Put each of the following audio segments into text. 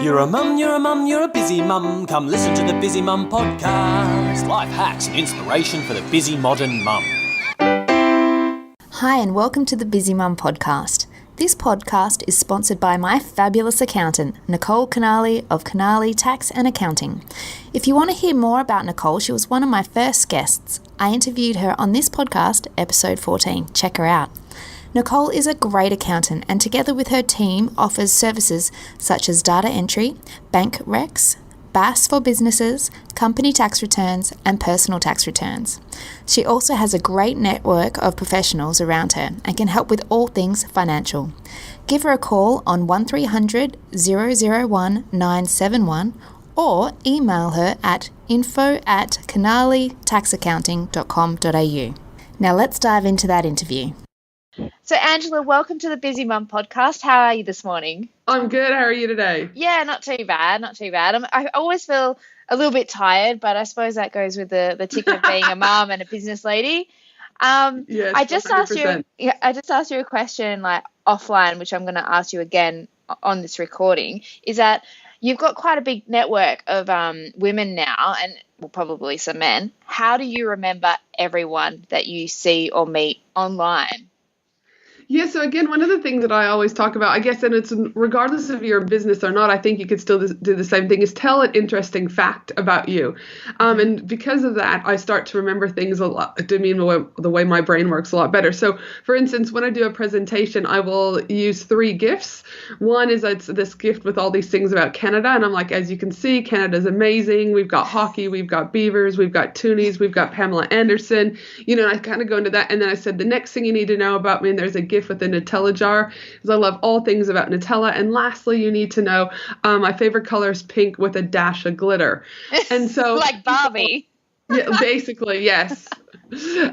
You're a mum, you're a mum, you're a busy mum. Come listen to the Busy Mum podcast. Life hacks and inspiration for the busy modern mum. Hi and welcome to the Busy Mum podcast. This podcast is sponsored by my fabulous accountant, Nicole Canali of Canali Tax and Accounting. If you want to hear more about Nicole, she was one of my first guests. I interviewed her on this podcast, episode 14. Check her out. Nicole is a great accountant and together with her team offers services such as data entry, bank recs, BAS for businesses, company tax returns and personal tax returns. She also has a great network of professionals around her and can help with all things financial. Give her a call on 1300 001 971 or email her at info@canalitaxaccounting.com.au. Now let's dive into that interview. So Angela, welcome to the Busy Mum podcast. How are you this morning? I'm good. How are you today? Yeah, not too bad, not too bad. I always feel a little bit tired, but I suppose that goes with the ticket of being a mum and a business lady. Yes, I just 100%. asked you a question like offline, which I'm going to ask you again on this recording, is that you've got quite a big network of women now and well, probably some men. How do you remember everyone that you see or meet online? Yeah, so again, one of the things that I always talk about, I guess, and it's regardless of your business or not, I think you could still do the same thing, is tell an interesting fact about you. And because of that, I start to remember things a lot, the way my brain works a lot better. So, for instance, when I do a presentation, I will use 3 GIFs. One is it's this gift with all these things about Canada, and I'm like, as you can see, Canada's amazing. We've got hockey, we've got beavers, we've got toonies, we've got Pamela Anderson, and I kind of go into that. And then I said, the next thing you need to know about me, and there's a GIF with the Nutella jar, because I love all things about Nutella. And lastly, you need to know my favorite color is pink with a dash of glitter. And so like Barbie. Yeah, basically, yes.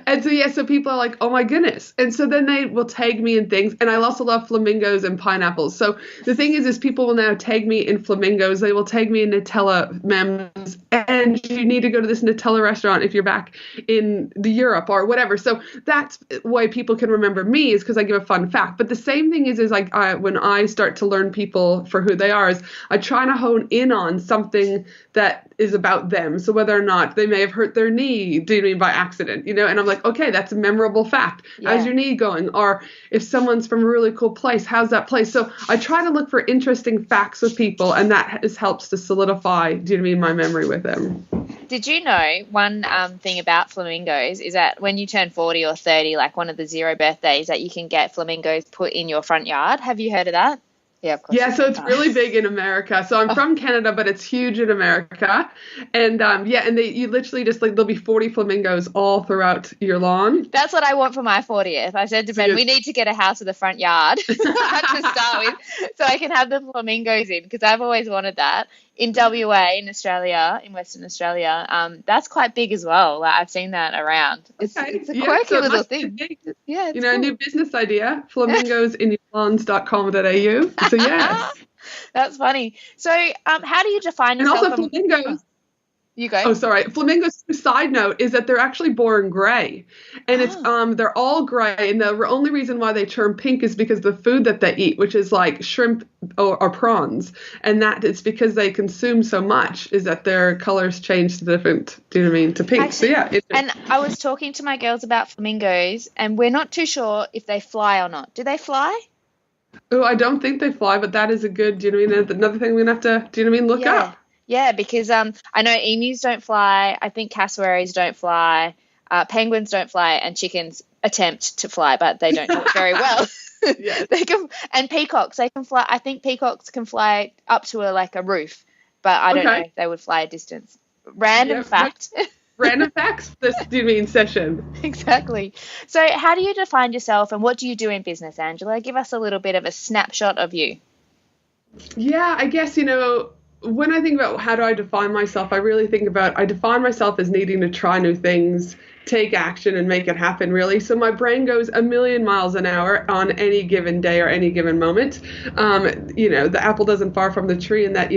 And so people are like, oh my goodness. And so then they will tag me in things. And I also love flamingos and pineapples. So the thing is people will now tag me in flamingos. They will tag me in Nutella memes. And you need to go to this Nutella restaurant if you're back in the Europe or whatever. So that's why people can remember me, is because I give a fun fact. But the same thing is like when I start to learn people for who they are, is I try to hone in on something that is about them. So whether or not they may have hurt their knee, by accident, and I'm like, okay, that's a memorable fact. Yeah. How's your knee going? Or if someone's from a really cool place, how's that place? So I try to look for interesting facts with people, and that helps to solidify, my memory with them. Did you know one thing about flamingos is that when you turn 40 or 30, like one of the 0 birthdays, that you can get flamingos put in your front yard? Have you heard of that? Yeah, of course. Yeah, so it's really big in America. So I'm from Canada, but it's huge in America. And you literally just there'll be 40 flamingos all throughout your lawn. That's what I want for my 40th. I said to Ben, we need to get a house with a front yard to start with, so I can have the flamingos in, because I've always wanted that. In WA, in Australia, in Western Australia, that's quite big as well. Like, I've seen that around. It's a quirky little thing. Yeah, it's cool. A new business idea, flamingosinyourlawns.com.au. So yes. That's funny. So how do you define yourself? And also flamingos. You go. Oh, sorry. Flamingos, side note, is that they're actually born gray. And it's they're all gray. And the only reason why they turn pink is because the food that they eat, which is like shrimp or prawns. And that it's because they consume so much, is that their colors change to different, to pink. Actually, so yeah. And I was talking to my girls about flamingos, and we're not too sure if they fly or not. Do they fly? Oh, I don't think they fly, but that is a good, another thing we're going to have to, look up. Yeah, because I know emus don't fly. I think cassowaries don't fly. Penguins don't fly, and chickens attempt to fly, but they don't do it very well. Yes. And peacocks, they can fly. I think peacocks can fly up to a roof, but I don't know if they would fly a distance. Random fact. Random facts this session. Exactly. So how do you define yourself, and what do you do in business, Angela? Give us a little bit of a snapshot of you. Yeah, I guess, when I think about how do I define myself, I really think about, I define myself as needing to try new things, take action and make it happen, really. So my brain goes a million miles an hour on any given day or any given moment. The apple doesn't fall from the tree, and that,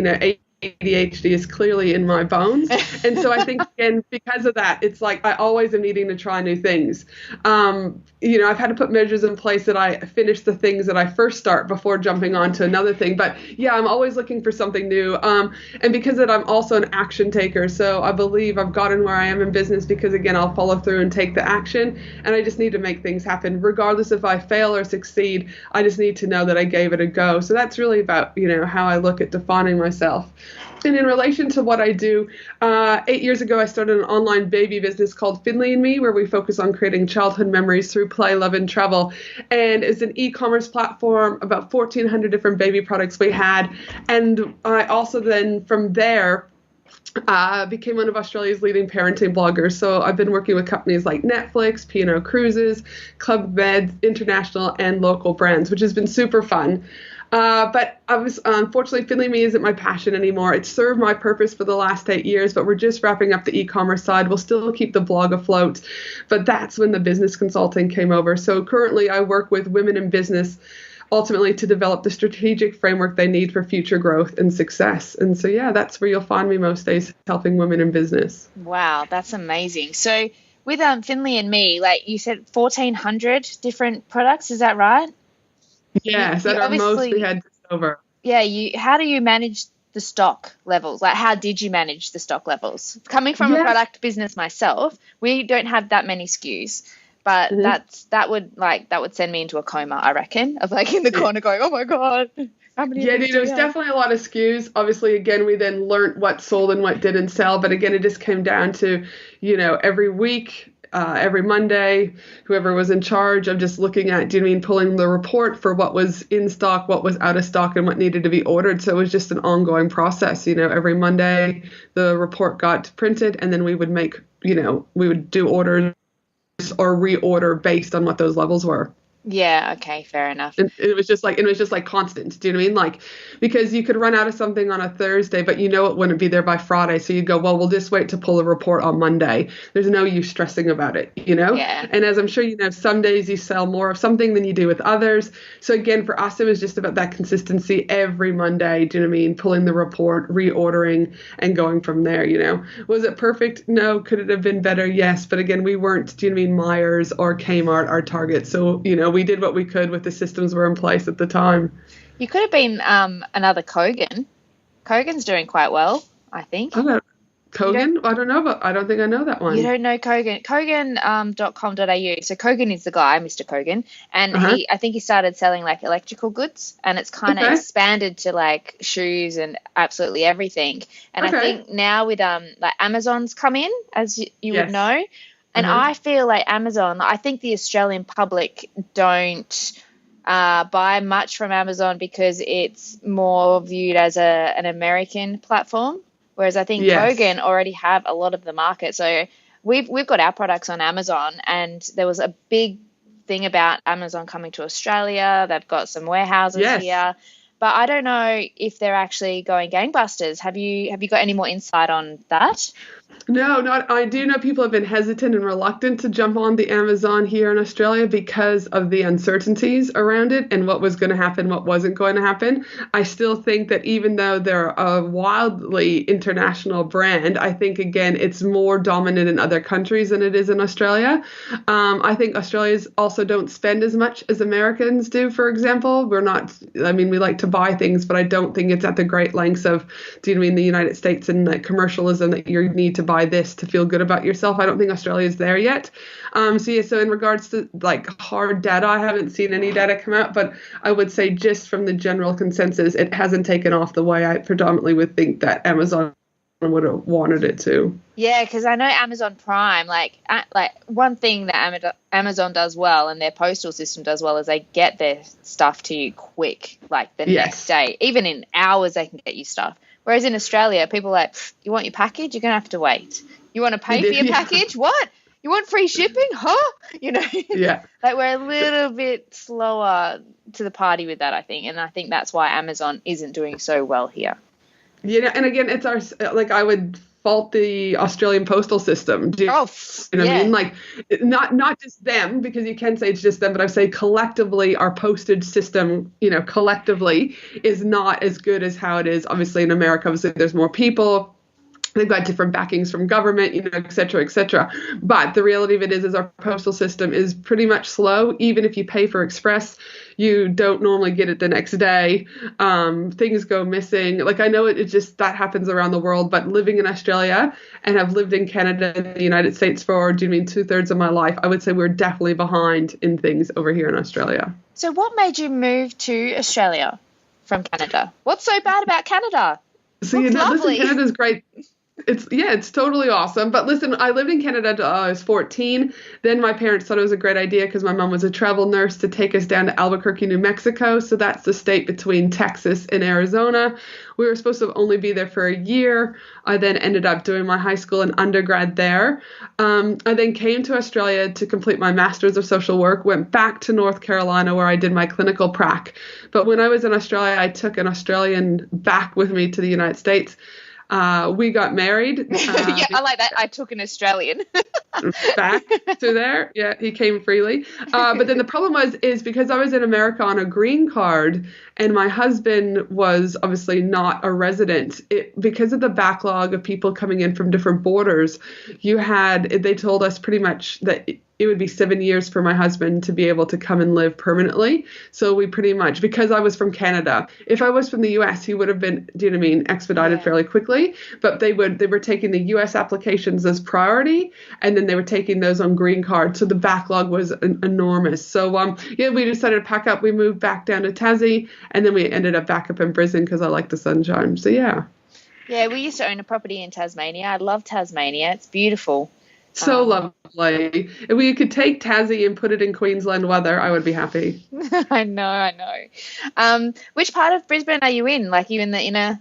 ADHD is clearly in my bones. And so I think, again, because of that, it's like I always am needing to try new things. I've had to put measures in place that I finish the things that I first start before jumping on to another thing. But yeah, I'm always looking for something new. And because of that, I'm also an action taker. So I believe I've gotten where I am in business because, again, I'll follow through and take the action. And I just need to make things happen. Regardless if I fail or succeed, I just need to know that I gave it a go. So that's really about, how I look at defining myself. And in relation to what I do, 8 years ago, I started an online baby business called Finley and Me, where we focus on creating childhood memories through play, love, and travel. And it's an e-commerce platform, about 1,400 different baby products we had. And I also then, from there, became one of Australia's leading parenting bloggers. So I've been working with companies like Netflix, P&O Cruises, Club Med, international and local brands, which has been super fun. But unfortunately, Finley Me isn't my passion anymore. It served my purpose for the last 8 years, but we're just wrapping up the e-commerce side. We'll still keep the blog afloat, but that's when the business consulting came over. So currently I work with women in business ultimately to develop the strategic framework they need for future growth and success. And so, yeah, that's where you'll find me most days, helping women in business. Wow, that's amazing. So with Finley and Me, like you said, 1,400 different products, is that right? Yes, at our most we had just over. Yeah, how do you manage the stock levels? Like, how did you manage the stock levels? Coming from a product business myself, we don't have that many SKUs, but that would send me into a coma, I reckon, of like in the corner going, oh my God. How many there was definitely a lot of SKUs. Obviously, again, we then learned what sold and what didn't sell. But again, it just came down to, every week, every Monday, whoever was in charge of just looking at, pulling the report for what was in stock, what was out of stock, and what needed to be ordered. So it was just an ongoing process. Every Monday, the report got printed, and then we would make, we would do orders or reorder based on what those levels were. Yeah, okay, fair enough. And it was just like constant. Do you know what I mean? Like, because you could run out of something on a Thursday, but it wouldn't be there by Friday. So you'd go, well, we'll just wait to pull a report on Monday. There's no use stressing about it, Yeah. And as I'm sure some days you sell more of something than you do with others. So again, for us, it was just about that consistency every Monday. Do you know what I mean? Pulling the report, reordering, and going from there. Was it perfect? No. Could it have been better? Yes. But again, we weren't, do you know what I mean, Myers or Kmart, our target. So we did what we could with the systems were in place at the time. You could have been another Kogan. Kogan's doing quite well, I think. Kogan? I don't know, but I don't think I know that one. You don't know Kogan. Kogan.com.au. So Kogan is the guy, Mr. Kogan, and I think he started selling like electrical goods, and it's kind of expanded to like shoes and absolutely everything. And I think now with like Amazon's come in, as you would know. And I feel like Amazon, I think the Australian public don't buy much from Amazon because it's more viewed as an American platform, whereas I think Kogan already have a lot of the market. So we've got our products on Amazon, and there was a big thing about Amazon coming to Australia. They've got some warehouses here. But I don't know if they're actually going gangbusters. Have you got any more insight on that? No, I do know people have been hesitant and reluctant to jump on the Amazon here in Australia because of the uncertainties around it and what was going to happen, what wasn't going to happen. I still think that even though they're a wildly international brand, I think, again, it's more dominant in other countries than it is in Australia. I think Australians also don't spend as much as Americans do, for example. We like to buy things, but I don't think it's at the great lengths of, do you know what I mean, the United States and the commercialism that you need to buy this to feel good about yourself. I don't think Australia is there yet. So in regards to like hard data, I haven't seen any data come out, but I would say just from the general consensus, it hasn't taken off the way I predominantly would think that Amazon would have wanted it to. Yeah, because I know Amazon Prime, like one thing that Amazon does well and their postal system does well is they get their stuff to you quick, like the next day. Even in hours they can get you stuff. Whereas in Australia, people are like, you want your package? You're going to have to wait. You want to pay for your package? What? You want free shipping? Huh? Yeah. Like we're a little bit slower to the party with that, I think. And I think that's why Amazon isn't doing so well here. And again, it's I would fault the Australian postal system. Do you know what I mean? Like, not just them, because you can say it's just them, but I say collectively our postage system, collectively is not as good as how it is. Obviously in America, obviously there's more people. They've got different backings from government, et cetera, et cetera. But the reality of it is our postal system is pretty much slow. Even if you pay for express, you don't normally get it the next day. Things go missing. Like, I know it just, that happens around the world, but living in Australia, and I've lived in Canada and the United States for, 2/3 of my life, I would say we're definitely behind in things over here in Australia. So what made you move to Australia from Canada? What's so bad about Canada? So, listen, Canada's great. It's totally awesome. But listen, I lived in Canada until I was 14. Then my parents thought it was a great idea, because my mom was a travel nurse, to take us down to Albuquerque, New Mexico. So that's the state between Texas and Arizona. We were supposed to only be there for a year. I then ended up doing my high school and undergrad there. I then came to Australia to complete my master's of social work, went back to North Carolina where I did my clinical prac. But when I was in Australia, I took an Australian back with me to the United States. We got married. Yeah, I like that. I took an Australian back to there. Yeah, he came freely. But then the problem is because I was in America on a green card, and my husband was obviously not a resident, because of the backlog of people coming in from different borders, they told us pretty much that it would be 7 years for my husband to be able to come and live permanently. So we pretty much, because I was from Canada, if I was from the US, he would have been, expedited fairly quickly. But they were taking the US applications as priority, and then they were taking those on green card. So the backlog was enormous. So we decided to pack up. We moved back down to Tassie, and then we ended up back up in Brisbane because I like the sunshine. So yeah. Yeah, we used to own a property in Tasmania. I love Tasmania. It's beautiful. So lovely. If we could take Tassie and put it in Queensland weather, I would be happy. I know. Which part of Brisbane are you in? Like, you in the inner?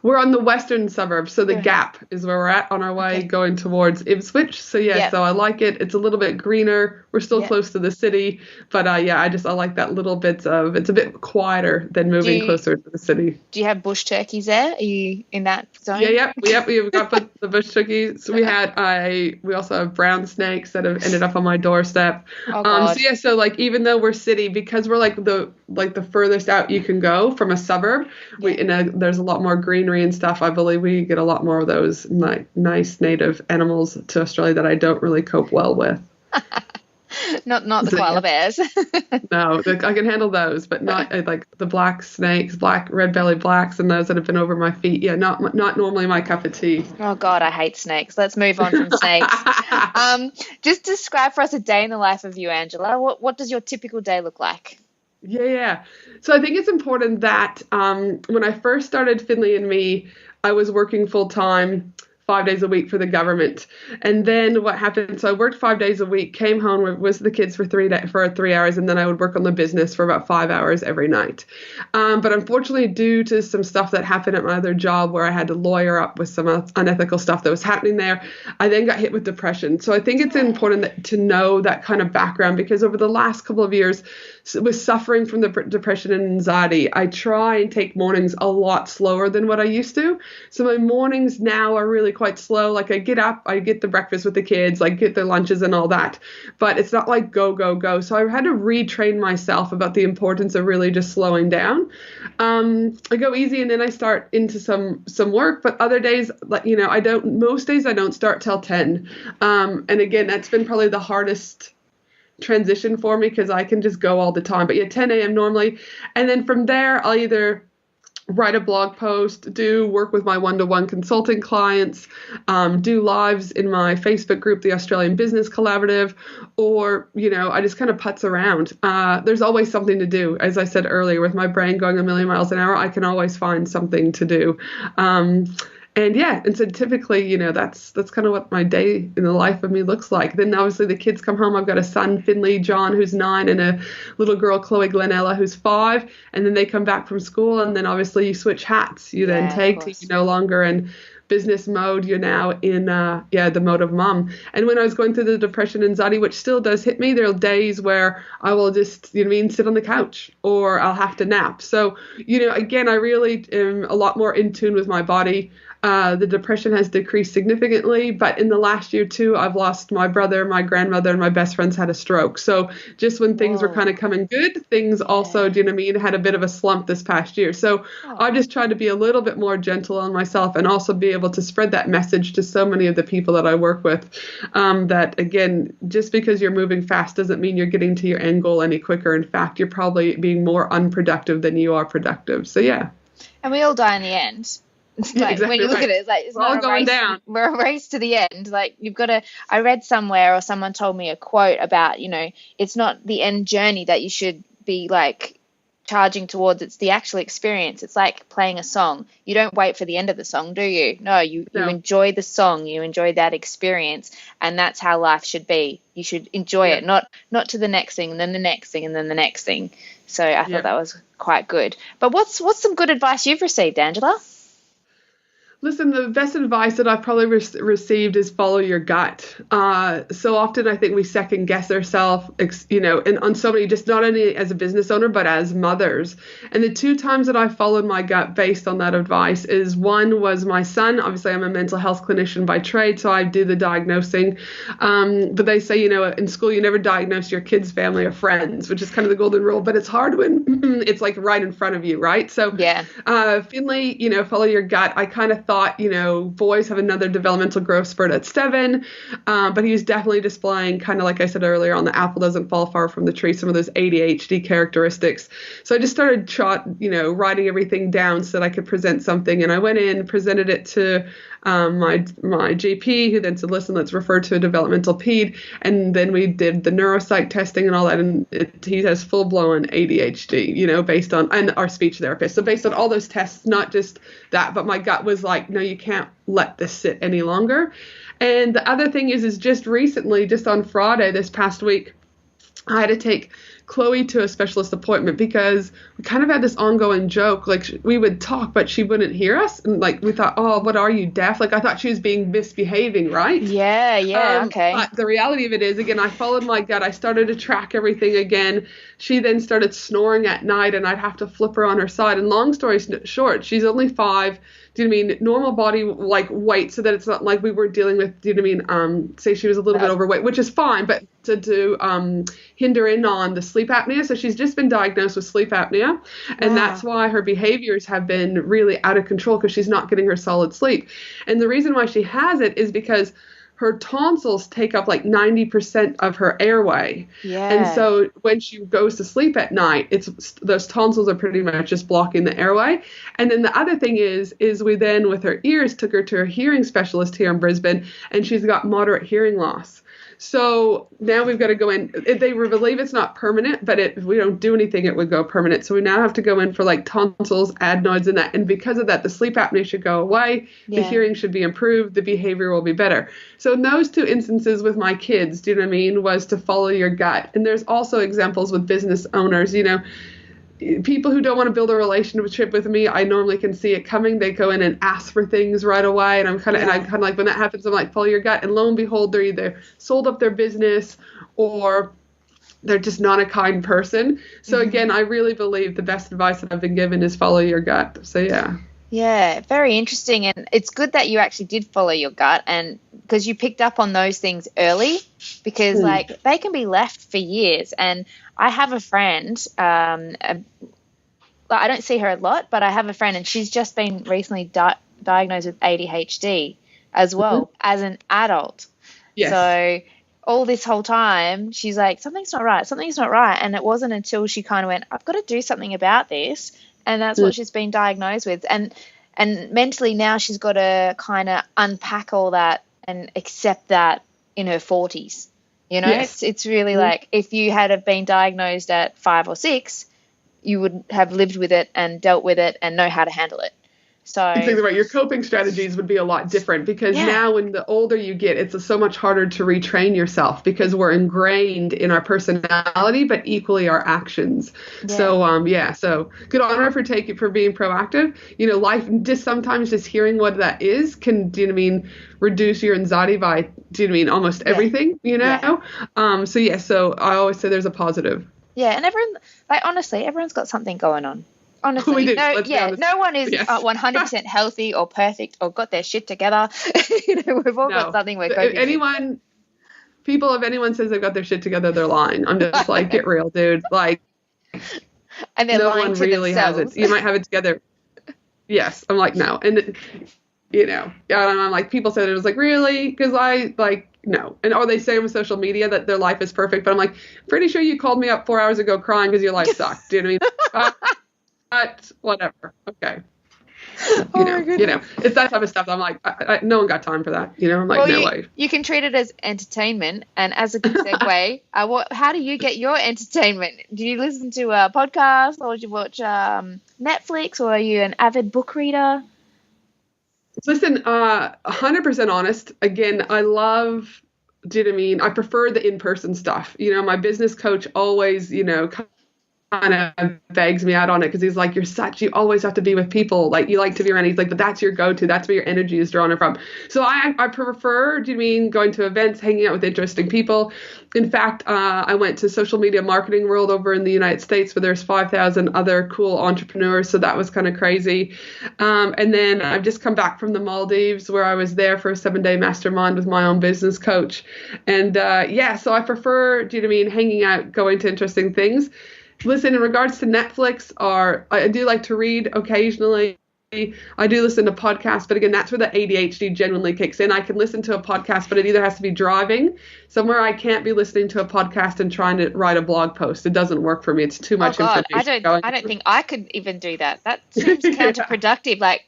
We're on the western suburbs, so the Gap is where we're at on our way going towards Ipswich. So so I like it. It's a little bit greener. We're still close to the city, but I like that little bit of. It's a bit quieter than moving closer to the city. Do you have bush turkeys there? Are you in that zone? We've got the bush turkeys. So we also have brown snakes that have ended up on my doorstep. Oh, God. So like, even though we're city, because we're like the furthest out you can go from a suburb, there's a lot more greenery and stuff. I believe we get a lot more of those nice native animals to Australia that I don't really cope well with. not the koala bears. No, I can handle those, but not like the black snakes, red belly blacks, and those that have been over my feet. Yeah, not normally my cup of tea. Oh God, I hate snakes. Let's move on from snakes. Just describe for us a day in the life of you, Angela. What does your typical day look like? Yeah. So I think it's important that when I first started Finley and Me, I was working full time, 5 days a week for the government. And then what happened, so I worked 5 days a week, came home, was the kids for 3 hours, and then I would work on the business for about 5 hours every night. But unfortunately, due to some stuff that happened at my other job where I had to lawyer up with some unethical stuff that was happening there, I then got hit with depression. So I think it's important to know that kind of background, because over the last couple of years, with suffering from the depression and anxiety, I try and take mornings a lot slower than what I used to. So my mornings now are really quite slow. Like, I get up, I get the breakfast with the kids, like get their lunches and all that, but it's not like go, go, go. So I had to retrain myself about the importance of really just slowing down. I go easy, and then I start into some work, but other days, most days I don't start till 10. And again, that's been probably the hardest transition for me, because I can just go all the time. But 10 a.m. normally. And then from there, I'll either write a blog post, do work with my one-to-one consulting clients, do lives in my Facebook group, the Australian Business Collaborative, or, I just kind of putz around. There's always something to do. As I said earlier, with my brain going a million miles an hour, I can always find something to do. And so typically, that's kind of what my day in the life of me looks like. Then obviously the kids come home. I've got a son, Finley John, who's 9, and a little girl, Chloe Glenella, who's 5. And then they come back from school, and then obviously you switch hats. You then take to no longer in business mode. You're now in the mode of mom. And when I was going through the depression and anxiety, which still does hit me, there are days where I will just sit on the couch, or I'll have to nap. So again, I really am a lot more in tune with my body. The depression has decreased significantly, but in the last year too, I've lost my brother, my grandmother, and my best friends had a stroke. So just when things were kind of coming good, things also, do you know what I mean, had a bit of a slump this past year. So I've just tried to be a little bit more gentle on myself and also be able to spread that message to so many of the people that I work with, that again, just because you're moving fast doesn't mean you're getting to your end goal any quicker. In fact, you're probably being more unproductive than you are productive. So yeah. And we all die in the end. Yeah, exactly when you look right. at it, it's like it's We're all not a going race. down. We're a race to the end. Like you've got to. I read somewhere, or someone told me a quote about, it's not the end journey that you should be like charging towards. It's the actual experience. It's like playing a song. You don't wait for the end of the song, do you? No, you enjoy the song. You enjoy that experience, and that's how life should be. You should enjoy it, not to the next thing, and then the next thing, and then the next thing. So I thought that was quite good. But what's some good advice you've received, Angela? Listen, the best advice that I've probably received is follow your gut. So often I think we second guess ourselves, and on so many, just not only as a business owner, but as mothers. And the 2 times that I followed my gut based on that advice is, one was my son. Obviously, I'm a mental health clinician by trade, so I do the diagnosing. But they say, in school, you never diagnose your kids, family, or friends, which is kind of the golden rule. But it's hard when it's like right in front of you, right? So Finley, follow your gut. I kind of thought, boys have another developmental growth spurt at 7, but he was definitely displaying, kind of like I said earlier, on the apple doesn't fall far from the tree, some of those ADHD characteristics. So I just started writing everything down so that I could present something, and I went in, presented it to my GP, who then said, listen, let's refer to a developmental ped, and then we did the neuropsych testing and all that, and he has full-blown ADHD, based on, and our speech therapist. So based on all those tests, not just that, but my gut was like, no, you can't let this sit any longer. And the other thing is just recently, just on Friday this past week, I had to take Chloe to a specialist appointment because we kind of had this ongoing joke. Like, we would talk, but she wouldn't hear us. And like, we thought, oh, what are you, deaf? Like, I thought she was being misbehaving, right? Yeah, okay. But the reality of it is, again, I followed my gut. I started to track everything again. She then started snoring at night, and I'd have to flip her on her side. And long story short, she's only 5. Do you know what I mean? Normal body like weight, so that it's not like we were dealing with, do you know what I mean? Say she was a little bit overweight, which is fine, but to hinder in on the sleep apnea. So she's just been diagnosed with sleep apnea, and that's why her behaviors have been really out of control, because she's not getting her solid sleep. And the reason why she has it is because her tonsils take up like 90% of her airway. Yeah. And so when she goes to sleep at night, those tonsils are pretty much just blocking the airway. And then the other thing is we then, with her ears, took her to a hearing specialist here in Brisbane, and she's got moderate hearing loss. So now we've got to go in. They believe it's not permanent, but if we don't do anything, it would go permanent. So we now have to go in for like tonsils, adenoids, and that. And because of that, the sleep apnea should go away. The hearing should be improved. The behavior will be better. So in those 2 instances with my kids, do you know what I mean, was to follow your gut. And there's also examples with business owners, people who don't want to build a relationship with me, I normally can see it coming. They go in and ask for things right away. And I'm kind of like, when that happens, I'm like, follow your gut. And lo and behold, they're either sold up their business or they're just not a kind person. So again, I really believe the best advice that I've been given is follow your gut. So yeah. Yeah, very interesting. And it's good that you actually did follow your gut, and because you picked up on those things early, because like they can be left for years. And I have a friend, I don't see her a lot, but I have a friend, and she's just been recently diagnosed with ADHD as well as an adult. Yes. So all this whole time she's like, something's not right. And it wasn't until she kind of went, I've got to do something about this. And that's what she's been diagnosed with. And mentally now she's got to kind of unpack all that and accept that in her 40s. Yes. It's really like, if you had have been diagnosed at 5 or 6, you would have lived with it and dealt with it and know how to handle it. So exactly right. Your coping strategies would be a lot different, because now when the older you get, it's so much harder to retrain yourself, because we're ingrained in our personality, but equally our actions. Yeah. So so good on her for being proactive. Life just sometimes just hearing what that is can, do you know what I mean, reduce your anxiety by, do you know what I mean, almost everything, So I always say there's a positive. Yeah, and everyone, like, honestly, everyone's got something going on. Honestly, We do. no, Let's be yeah, honest. no one is Yes. 100% healthy or perfect or got their shit together. We've all got something we're coping with. If anyone says they've got their shit together, they're lying. I'm just like, get real, dude. Like, And they're no lying one to really has themselves. it. You might have it together. Yes. I'm like, no. And, and I'm like, people said it was like, really? Because I, like, no. And or they say on social media that their life is perfect. But I'm like, pretty sure you called me up 4 hours ago crying because your life sucked. Do you know what I mean? But whatever. Okay. It's that type of stuff. I'm like, no one got time for that. I'm like, no way. You can treat it as entertainment, and as a good segue, how do you get your entertainment? Do you listen to a podcast, or do you watch Netflix, or are you an avid book reader? Listen, 100% honest. Again, I love. Do you know what I mean? I prefer the in-person stuff. My business coach always, kind of begs me out on it because he's like, you always have to be with people, like you like to be around. He's like, but that's your go-to, that's where your energy is drawn from. So I prefer, do you mean, going to events, hanging out with interesting people. In fact, I went to Social Media Marketing World over in the United States where there's 5,000 other cool entrepreneurs, so that was kind of crazy. And then I've just come back from the Maldives where I was there for a 7-day mastermind with my own business coach. And so I prefer, do you know what I mean, hanging out, going to interesting things. Listen, in regards to Netflix, I do like to read occasionally. I do listen to podcasts, but again, that's where the ADHD genuinely kicks in. I can listen to a podcast, but it either has to be driving somewhere. I can't be listening to a podcast and trying to write a blog post. It doesn't work for me. It's too much information. I don't think I could even do that. That seems counterproductive. Like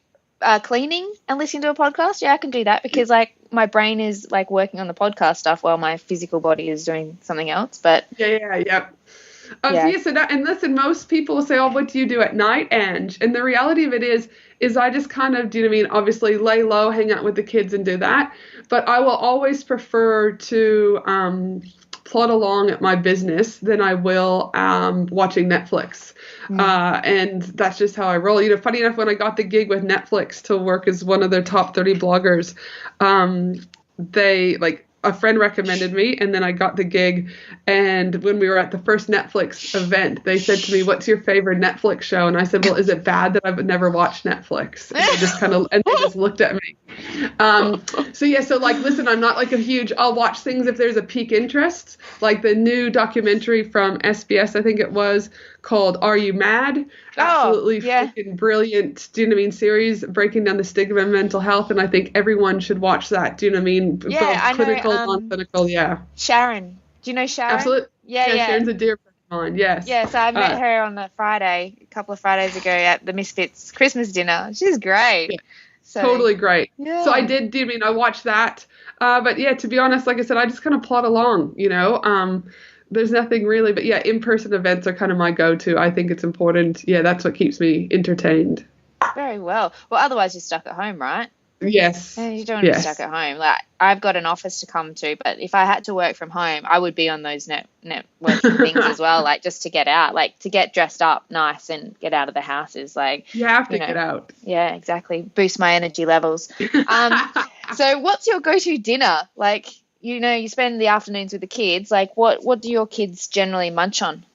cleaning and listening to a podcast. Yeah, I can do that because like my brain is like working on the podcast stuff while my physical body is doing something else. But yeah. And listen, most people will say, oh, what do you do at night, Ange? And the reality of it is I just kind of, do you know what I mean, obviously lay low, hang out with the kids and do that. But I will always prefer to plod along at my business than I will watching Netflix. And that's just how I roll. Funny enough, when I got the gig with Netflix to work as one of their top 30 bloggers, a friend recommended me, and then I got the gig. And when we were at the first Netflix event, they said to me, what's your favorite Netflix show? And I said, well, is it bad that I've never watched Netflix? And they just looked at me. So like, listen, I'm not like I'll watch things if there's a peak interest, like the new documentary from SBS, I think it was, called Are You Mad? Absolutely freaking brilliant, do you know what I mean, series breaking down the stigma of mental health, and I think everyone should watch that, do you know what I mean? Yeah, both clinical, non-clinical, Sharon. Do you know Sharon? Absolutely. Yeah. Sharon's a dear friend of mine, yes. Yeah, so I met her on a couple of Fridays ago at the Misfits Christmas dinner. She's great. Yeah. So, totally great. Yeah. So I did, do you mean, I watched that. But yeah, to be honest, like I said, I just kind of plod along, there's nothing really, but yeah, in-person events are kind of my go-to. I think it's important. Yeah, that's what keeps me entertained. Very well. Well, otherwise you're stuck at home, right? Yes. Yeah, you don't want to be stuck at home. Like, I've got an office to come to, but if I had to work from home, I would be on those networking things as well, like just to get out, like to get dressed up nice and get out of the house is like... You have to get out. Yeah, exactly. Boost my energy levels. So what's your go-to dinner? Like... you spend the afternoons with the kids. Like, what do your kids generally munch on?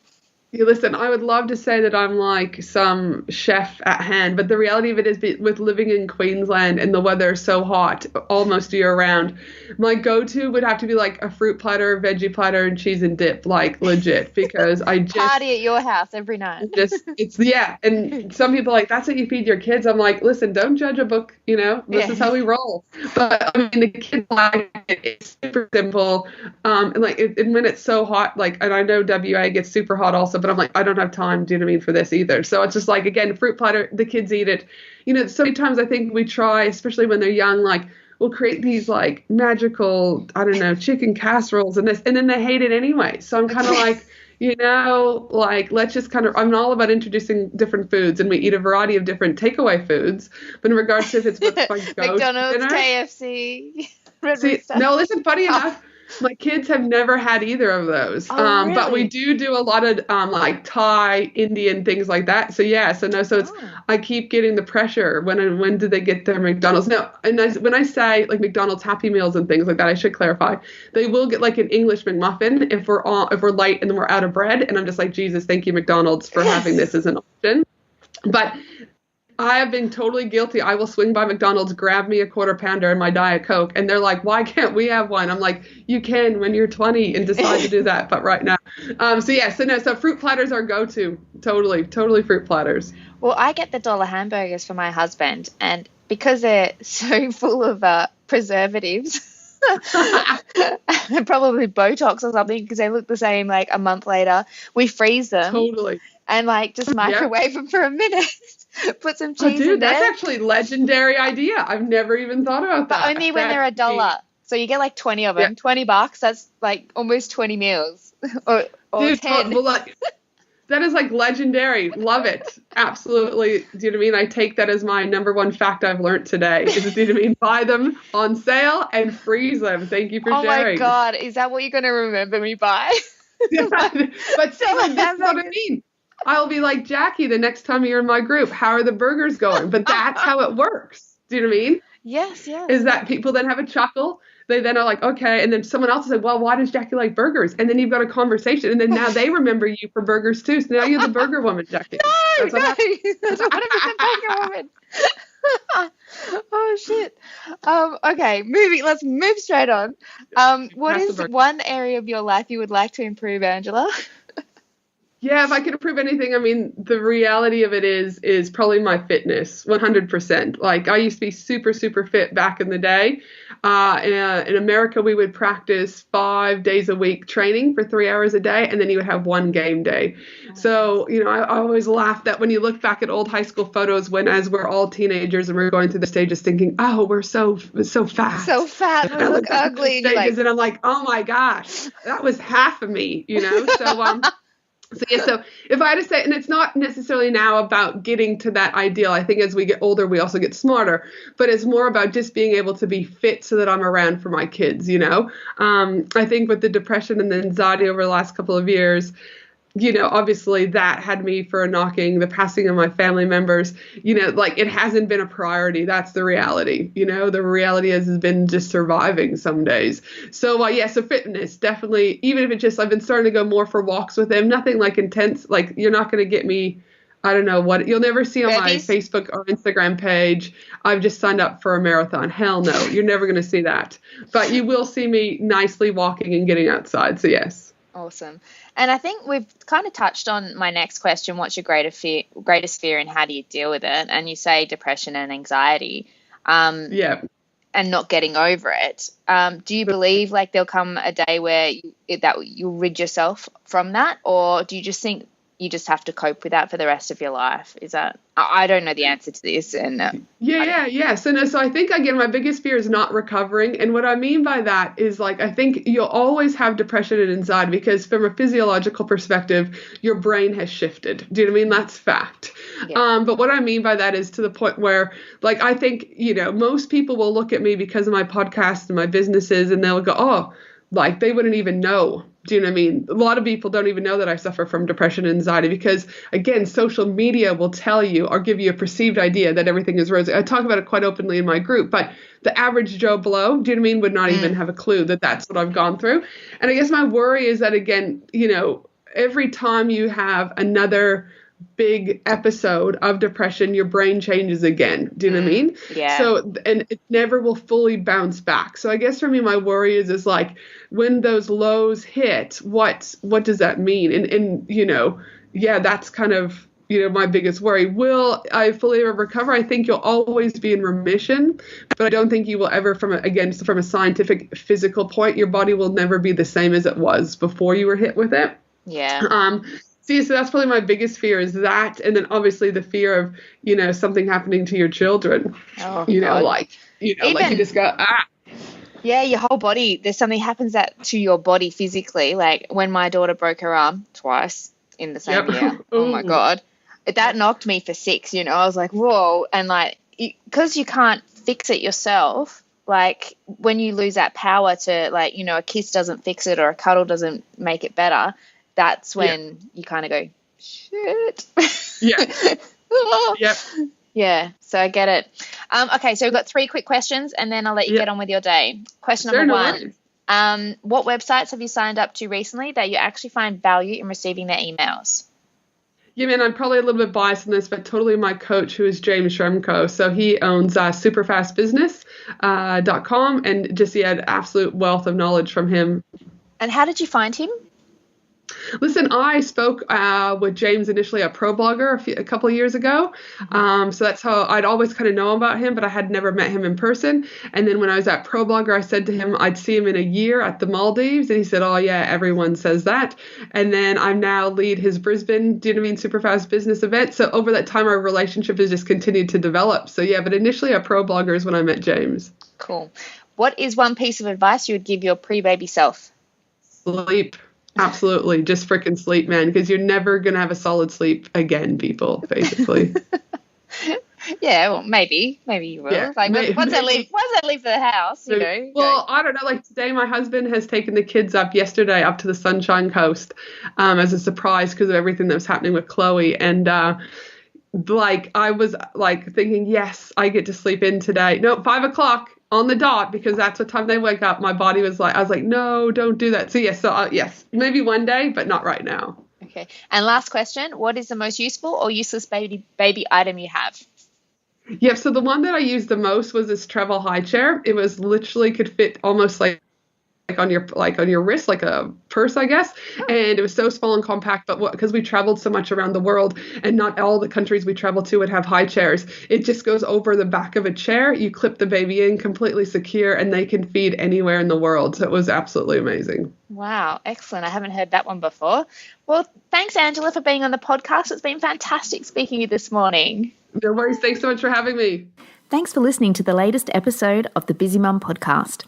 Yeah, listen, I would love to say that I'm like some chef at hand, but the reality of it is with living in Queensland and the weather is so hot almost year round, my go-to would have to be like a fruit platter, veggie platter, and cheese and dip, like legit, because I just... Party at your house every night. And some people are like, that's what you feed your kids. I'm like, listen, don't judge a book, this is how we roll. But I mean, the kids like it. It's super simple. And like, and when it's so hot, like, and I know WA gets super hot also, but I'm like, I don't have time, do you know what I mean, for this either. So it's just like, again, fruit platter, the kids eat it. So many times I think we try, especially when they're young, like we'll create these like magical, I don't know, chicken casseroles and this, and then they hate it anyway. So I'm kind of like, like let's just I'm all about introducing different foods, and we eat a variety of different takeaway foods. But in regards to if it's what's my go-to McDonald's, dinner, KFC, no, listen, funny enough, my kids have never had either of those. Really? But we do a lot of like Thai, Indian, things like that. So yeah, so it's I keep getting the pressure when do they get their McDonald's? No, and when I say like McDonald's Happy Meals and things like that, I should clarify. They will get like an English McMuffin if we're late and then we're out of bread, and I'm just like, Jesus, thank you McDonald's for having this as an option. But I have been totally guilty. I will swing by McDonald's, grab me a quarter pounder and my Diet Coke, and they're like, "Why can't we have one?" I'm like, "You can when you're 20 and decide to do that, but right now." So fruit platters are go-to. Totally fruit platters. Well, I get the dollar hamburgers for my husband, and because they're so full of preservatives, probably Botox or something, because they look the same like a month later, we freeze them. Totally. And like just microwave them for a minute. Put some cheese in there. That's actually legendary idea. I've never even thought about that. But only when they're $1. So you get like 20 of them. $20. That's like almost 20 meals. or Dude, 10. That is like legendary. Love it. Absolutely. Do you know what I mean? I take that as my number one fact I've learned today. Do you know what I mean? Buy them on sale and freeze them. Thank you for sharing. Oh my God. Is that what you're going to remember me by? But still, that's what I mean. I'll be like, Jackie, the next time you're in my group, how are the burgers going? But that's how it works. Do you know what I mean? Yes. Is that people then have a chuckle. They then are like, okay. And then someone else will say, well, why does Jackie like burgers? And then you've got a conversation. And then now they remember you for burgers too. So now you're the burger woman, Jackie. No. I want to be the burger woman. Oh, shit. Okay. Let's move straight on. What is one area of your life you would like to improve, Angela? Yeah, if I could improve anything, I mean, the reality of it is probably my fitness, 100%. Like, I used to be super, super fit back in the day. In America, we would practice 5 days a week training for 3 hours a day, and then you would have one game day. So, I always laugh that when you look back at old high school photos as we're all teenagers and we're going through the stages thinking, oh, we're so fat. So fat, we look ugly. And I'm like, oh my gosh, that was half of me, So if I had to say, and it's not necessarily now about getting to that ideal. I think as we get older, we also get smarter, but it's more about just being able to be fit so that I'm around for my kids, I think with the depression and the anxiety over the last couple of years, obviously that had me for a knocking, the passing of my family members, like it hasn't been a priority. That's the reality. The reality has been just surviving some days. So so fitness, definitely, even if it's just, I've been starting to go more for walks with him, nothing like intense, like you're not going to get me, I don't know what, you'll never see on my Facebook or Instagram page, I've just signed up for a marathon. Hell no, you're never going to see that. But you will see me nicely walking and getting outside. So yes. Awesome. And I think we've kind of touched on my next question. What's your greatest fear and how do you deal with it? And you say depression and anxiety. And not getting over it. Do you believe like there'll come a day where you'll rid yourself from that? Or do you just think you just have to cope with that for the rest of your life? Is that, I don't know the answer to this. And So I think, again, my biggest fear is not recovering. And what I mean by that is, like, I think you'll always have depression and anxiety because from a physiological perspective, your brain has shifted. Do you know what I mean? That's fact. Yeah. But what I mean by that is to the point where, like, I think, most people will look at me because of my podcast and my businesses and they'll go, oh, like they wouldn't even know. Do you know what I mean? A lot of people don't even know that I suffer from depression and anxiety because, again, social media will tell you or give you a perceived idea that everything is rosy. I talk about it quite openly in my group, but the average Joe Blow, do you know what I mean, would not even have a clue that that's what I've gone through. And I guess my worry is that, again, every time you have another big episode of depression, your brain changes again. Do you know what I mean? Yeah. So, and it never will fully bounce back. So I guess for me, my worry is like when those lows hit, what does that mean? And that's kind of, my biggest worry. Will I fully recover? I think you'll always be in remission, but I don't think you will ever from a scientific physical point, your body will never be the same as it was before you were hit with it. Yeah. So that's probably my biggest fear is that. And then obviously the fear of, something happening to your children, God. like you just go, Yeah, your whole body, there's something happens to your body physically. Like when my daughter broke her arm twice in the same year. Oh my God. That knocked me for 6, I was like, whoa. And like, because you can't fix it yourself, like when you lose that power to like, a kiss doesn't fix it or a cuddle doesn't make it better. That's when you kind of go, shit. Yeah. Yep. Yeah, so I get it. Okay, so we've got 3 quick questions, and then I'll let you get on with your day. Question number 1. What websites have you signed up to recently that you actually find value in receiving their emails? Yeah, man, I'm probably a little bit biased in this, but totally my coach, who is James Shremko. So he owns superfastbusiness.com, and just he had absolute wealth of knowledge from him. And how did you find him? Listen, I spoke with James initially at ProBlogger a couple of years ago. So that's how I'd always kind of known about him, but I had never met him in person. And then when I was at ProBlogger, I said to him I'd see him in a year at the Maldives. And he said, oh, yeah, everyone says that. And then I'm now lead his Brisbane, do you know what I mean, Superfast Business event. So over that time, our relationship has just continued to develop. So, yeah, but initially at ProBlogger is when I met James. Cool. What is one piece of advice you would give your pre-baby self? Sleep. Absolutely. Just freaking sleep, man, because you're never going to have a solid sleep again, people, basically. Yeah, well, maybe you will. Yeah, like, once I leave the house, you know. Well, I don't know. Like today, my husband has taken the kids up yesterday up to the Sunshine Coast as a surprise because of everything that was happening with Chloe. And like I was like thinking, yes, I get to sleep in today. No, 5 o'clock. On the dot, because that's what time they wake up. My body was like, I was like, no, don't do that. So yes, maybe one day, but not right now. Okay. And last question, what is the most useful or useless baby item you have? Yeah, so the one that I used the most was this travel high chair. It was literally could fit almost like on your wrist, like a purse, I guess. And it was so small and compact, but because we traveled so much around the world and not all the countries we traveled to would have high chairs, it just goes over the back of a chair. You clip the baby in completely secure and they can feed anywhere in the world. So it was absolutely amazing. Wow, excellent. I haven't heard that one before. Well, thanks, Angela, for being on the podcast. It's been fantastic speaking to you this morning. No worries. Thanks so much for having me. Thanks for listening to the latest episode of the Busy Mum podcast.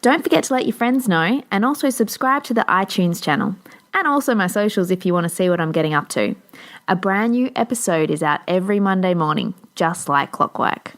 Don't forget to let your friends know and also subscribe to the iTunes channel and also my socials if you want to see what I'm getting up to. A brand new episode is out every Monday morning, just like clockwork.